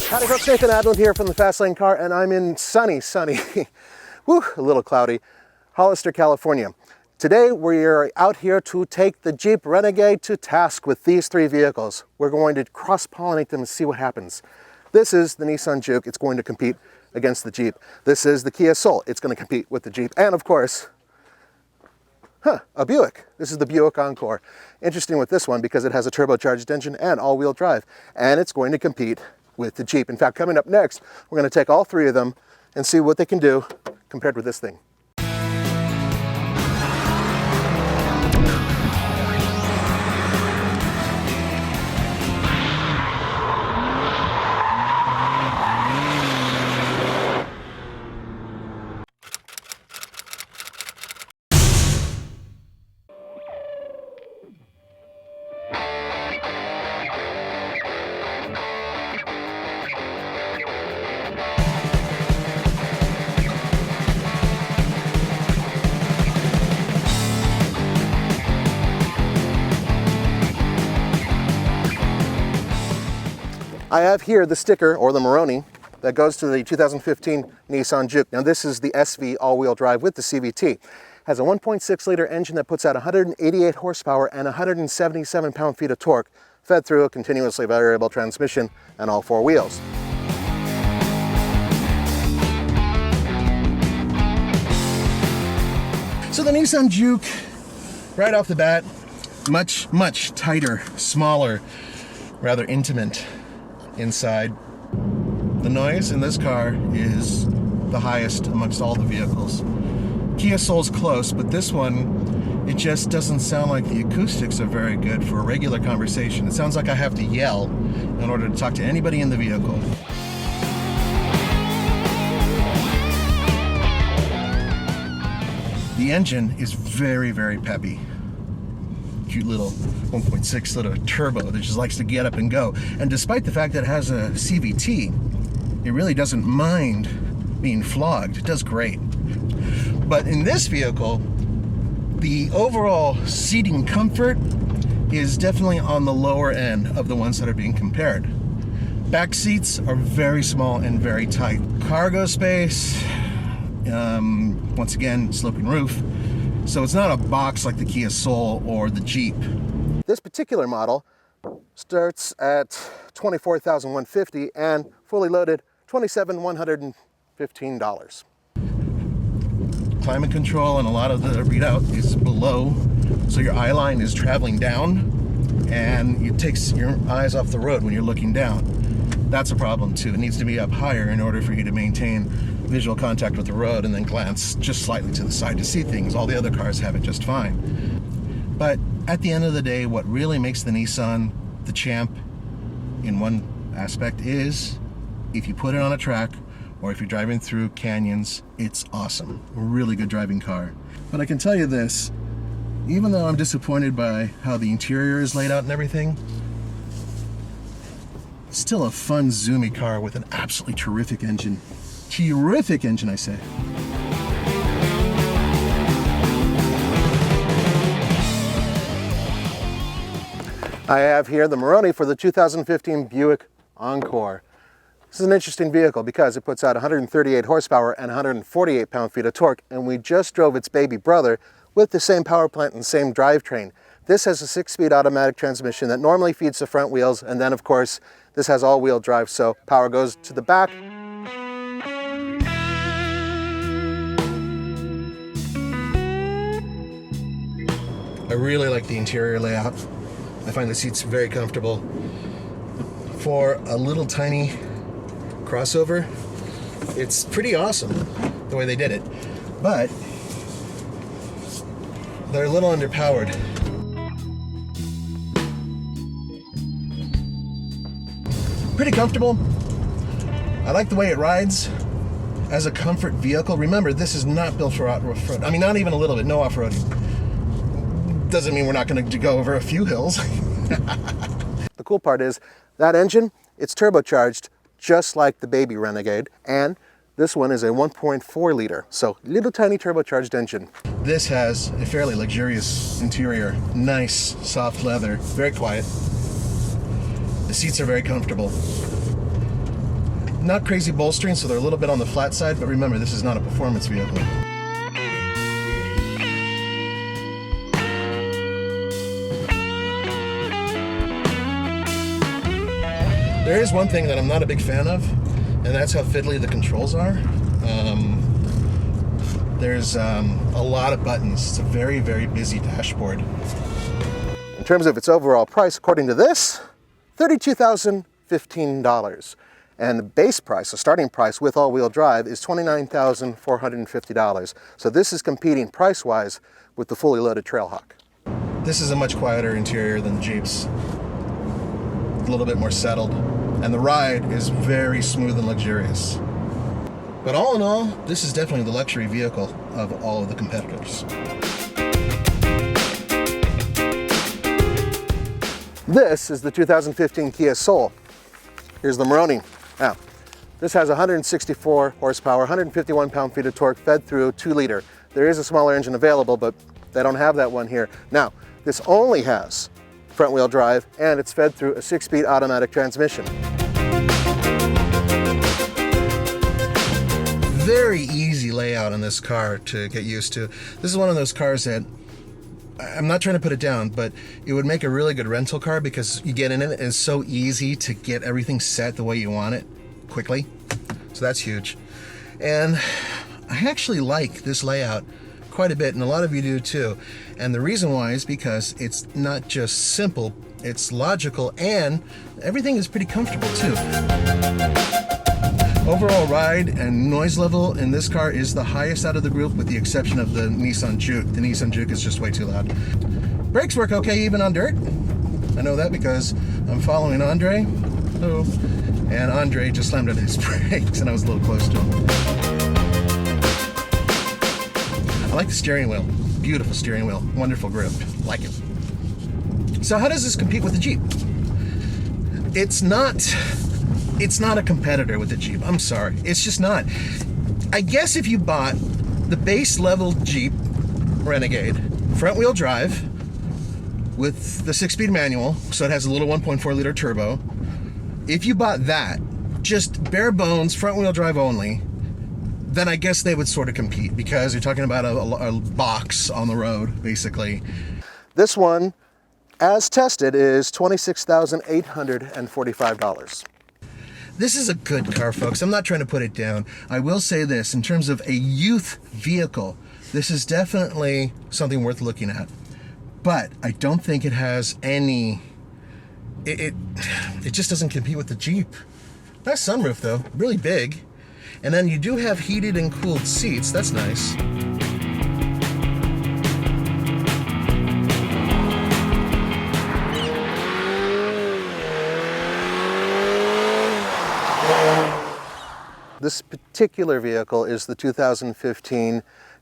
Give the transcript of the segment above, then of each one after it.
Howdy folks, Nathan ADLEN here from the Fast Lane Car, and I'm in sunny, woo, a little cloudy, Hollister, California. Today we are out here to take the Jeep Renegade to task with these three vehicles. We're going to cross-pollinate them and see what happens. This is the Nissan Juke. It's going to compete against the Jeep. This is the Kia Soul. It's going to compete with the Jeep. And of course, a Buick. This is the Buick Encore. Interesting with this one because it has a turbocharged engine and all-wheel drive. And it's going to compete with the Jeep. In fact, coming up next, we're going to take all three of them and see what they can do compared with this thing. I have here the sticker, or the Maroni, that goes to the 2015 Nissan Juke. Now this is the SV all-wheel drive with the CVT. It has a 1.6 liter engine that puts out 188 horsepower and 177 pound-feet of torque, fed through a continuously variable transmission and all four wheels. So the Nissan Juke, right off the bat, much tighter, smaller, rather intimate inside. The noise in this car is the highest amongst all the vehicles. Kia Soul's close, but this one, it just doesn't sound like the acoustics are very good for a regular conversation. It sounds like I have to yell in order to talk to anybody in the vehicle. The engine is very peppy. Cute little 1.6 liter turbo that just likes to get up and go. And despite the fact that it has a CVT, it really doesn't mind being flogged. It does great. But in this vehicle, the overall seating comfort is definitely on the lower end of the ones that are being compared. Back seats are very small and very tight. Cargo space, once again, sloping roof. So it's not a box like the Kia Soul or the Jeep. This particular model starts at $24,150 and fully loaded $27,115. Climate control and a lot of the readout is below, so your eye line is traveling down and it takes your eyes off the road when you're looking down. That's a problem too. It needs to be up higher in order for you to maintain visual contact with the road and then glance just slightly to the side to see things. All the other cars have it just fine. But at the end of the day, what really makes the Nissan the champ in one aspect is if you put it on a track or if you're driving through canyons, it's awesome. A really good driving car. But I can tell you this, even though I'm disappointed by how the interior is laid out and everything, it's still a fun, zoomy car with an absolutely terrific engine. Terrific engine, I say. I have here the Maroni for the 2015 Buick Encore. This is an interesting vehicle because it puts out 138 horsepower and 148 pound-feet of torque, and we just drove its baby brother with the same power plant and same drivetrain. This has a 6-speed automatic transmission that normally feeds the front wheels, and then of course this has all-wheel drive, so power goes to the back. I really like the interior layout. I find the seats very comfortable. For a little tiny crossover, it's pretty awesome the way they did it. But they're a little underpowered. Pretty comfortable. I like the way it rides as a comfort vehicle. Remember, this is not built for off-road. I mean, not even a little bit, no off-roading. Doesn't mean we're not going to go over a few hills. The cool part is that engine, it's turbocharged just like the baby Renegade, and this one is a 1.4 liter, so little tiny turbocharged engine. This has a fairly luxurious interior, nice soft leather, very quiet. The seats are very comfortable. not crazy bolstering, so they're a little bit on the flat side, but remember, this is not a performance vehicle. There is one thing that I'm not a big fan of, and that's how fiddly the controls are. There's a lot of buttons. It's a very, very busy dashboard. In terms of its overall price, according to this, $32,015. And the base price, the starting price with all-wheel drive, is $29,450. So this is competing price-wise with the fully loaded TRAILHAWK. This is a much quieter interior than the Jeep's. A little bit more settled. And the ride is very smooth and luxurious. But all in all, this is definitely the luxury vehicle of all of the competitors. This is the 2015 Kia Soul. Here's the Maroni. Now, this has 164 horsepower, 151 pound-feet of torque fed through 2-liter. There is a smaller engine available, but they don't have that one here. Now, this only has front-wheel drive, and it's fed through a 6-speed automatic transmission. Very easy layout on this car to get used to. This is one of those cars that, I'm not trying to put it down, but it would make a really good rental car because you get in it and it's so easy to get everything set the way you want it quickly. So that's huge. And I actually like this layout quite a bit, and a lot of you do too. And the reason why is because it's not just simple, it's logical, and everything is pretty comfortable too. Overall ride and noise level in this car is the highest out of the group, with the exception of the Nissan Juke. The Nissan Juke is just way too loud. Brakes work okay even on dirt. I know that because I'm following Andre. Oh, and Andre just slammed on his brakes and I was a little close to him. I like the steering wheel. Beautiful steering wheel. Wonderful grip. Like it. So how does this compete with the Jeep? It's not a competitor with the Jeep. I'm sorry. It's just not. I guess if you bought the base level Jeep Renegade, front wheel drive with the 6-speed manual, so it has a little 1.4 liter turbo. If you bought that, just bare bones, front wheel drive only, then I guess they would sort of compete because you're talking about a box on the road, basically. This one, as tested, is $26,845. This is a good car, folks. I'm not trying to put it down. I will say this, in terms of a youth vehicle, this is definitely something worth looking at. But I don't think it has any... It just doesn't compete with the Jeep. Nice sunroof, though. Really big. And then you do have heated and cooled seats. That's nice. This particular vehicle is the 2015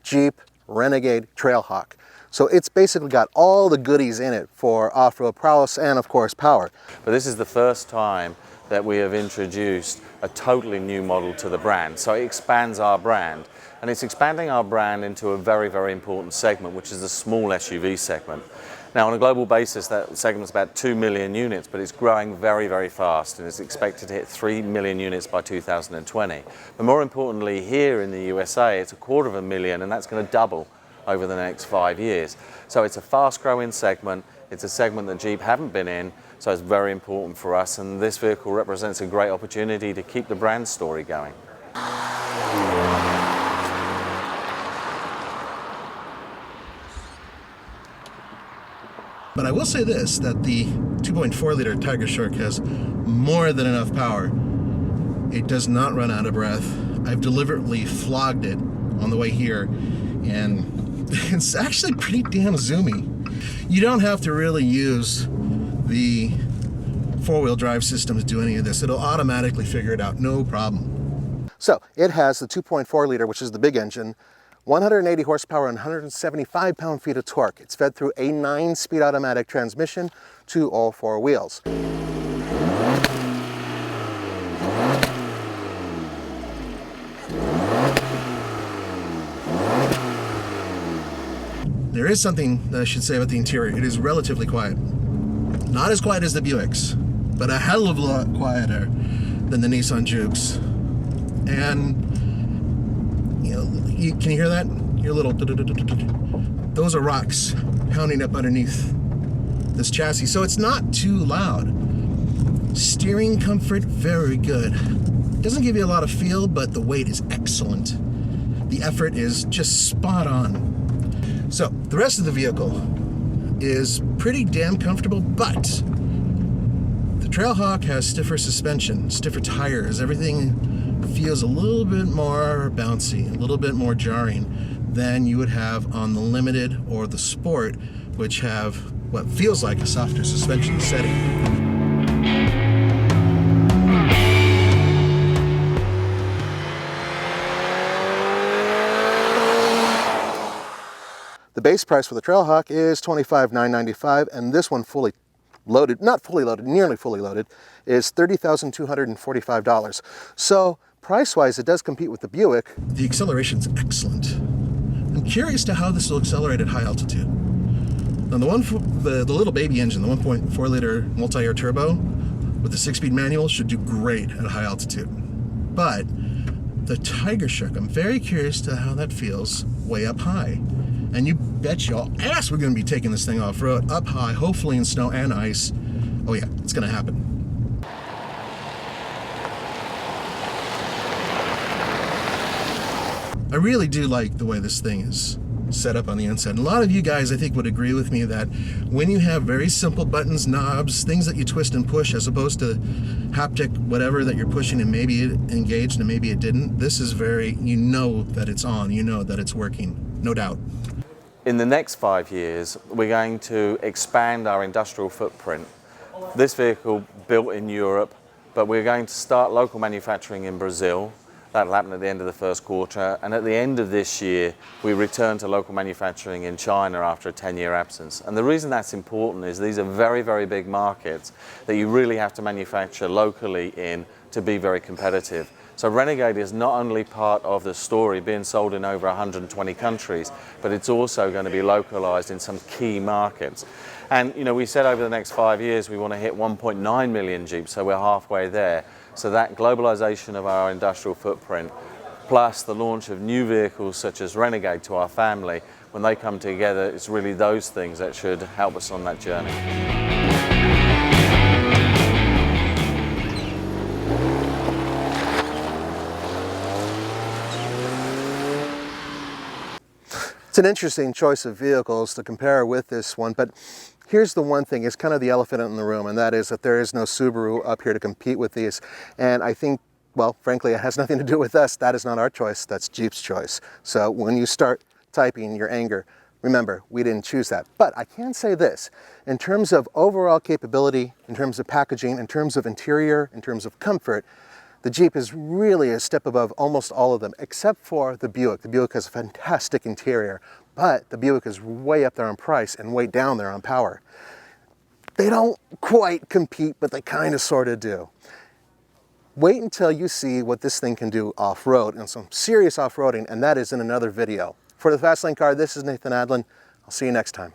Jeep Renegade TRAILHAWK. So it's basically got all the goodies in it for off-road prowess and, of course, power. But this is the first time that we have introduced a totally new model to the brand. So it expands our brand. And it's expanding our brand into a very, very important segment, which is the small SUV segment. Now, on a global basis, that segment's about 2 million units, but it's growing very, very fast, and it's expected to hit 3 million units by 2020. But more importantly, here in the USA, it's 250,000, and that's going to double over the next 5 years. So it's a fast-growing segment. It's a segment that Jeep haven't been in, so it's very important for us, and this vehicle represents a great opportunity to keep the brand story going. But I will say this, that the 2.4 liter Tiger Shark has more than enough power. It does not run out of breath. I've deliberately flogged it on the way here, and it's actually pretty damn zoomy. You don't have to really use the four-wheel drive system to do any of this. It'll automatically figure it out, no problem. So it has the 2.4 liter, which is the big engine, 180 horsepower and 175 pound-feet of torque. It's fed through a 9-speed automatic transmission to all four wheels. There is something that I should say about the interior. It is relatively quiet. Not as quiet as the Buicks, but a hell of a lot quieter than the Nissan Jukes. And you know, can you hear that? Your little, those are rocks pounding up underneath this chassis. So it's not too loud. Steering comfort, very good. Doesn't give you a lot of feel, but the weight is excellent. The effort is just spot on. So the rest of the vehicle is pretty damn comfortable, but the TRAILHAWK has stiffer suspension, stiffer tires. Everything feels a little bit more bouncy, a little bit more jarring than you would have on the Limited or the Sport, which have what feels like a softer suspension setting. The base price for the TRAILHAWK is $25,995, and this one fully loaded, not fully loaded, nearly fully loaded, is $30,245. So price-wise, it does compete with the Buick. The acceleration's excellent. I'm curious to how this will accelerate at high altitude. Now the little baby engine, the 1.4 liter multi-air turbo with the 6-speed manual should do great at high altitude. But the Tiger Shark, I'm very curious to how that feels way up high. And you bet your ass we're going to be taking this thing off-road, up high, hopefully in snow and ice. Oh yeah, it's going to happen. I really do like the way this thing is set up on the inside. And a lot of you guys, I think, would agree with me that when you have very simple buttons, knobs, things that you twist and push, as opposed to haptic whatever that you're pushing and maybe it engaged and maybe it didn't, this is very, you know that it's on, you know that it's working, no doubt. In the next 5 years, we're going to expand our industrial footprint. This vehicle built in Europe, but we're going to start local manufacturing in Brazil. That'll happen at the end of the first quarter. And at the end of this year, we return to local manufacturing in China after a 10-year absence. And the reason that's important is these are very, very big markets that you really have to manufacture locally in to be very competitive. So Renegade is not only part of the story being sold in over 120 countries, but it's also going to be localized in some key markets. And you know, we said over the next 5 years we want to hit 1.9 million Jeeps, so we're halfway there. So that globalization of our industrial footprint, plus the launch of new vehicles such as Renegade to our family, when they come together, it's really those things that should help us on that journey. It's an interesting choice of vehicles to compare with this one, but here's the one thing, it's kind of the elephant in the room, and that is that there is no Subaru up here to compete with these. And I think, well, frankly, it has nothing to do with us. That is not our choice, that's Jeep's choice. So when you start typing your anger, remember, we didn't choose that. But I can say this, in terms of overall capability, in terms of packaging, in terms of interior, in terms of comfort, the Jeep is really a step above almost all of them, except for the Buick. The Buick has a fantastic interior, but the Buick is way up there on price and way down there on power. They don't quite compete, but they kind of sort of do. Wait until you see what this thing can do off-road, and some serious off-roading, and that is in another video. For the Fast Lane Car, this is Nathan ADLEN. I'll see you next time.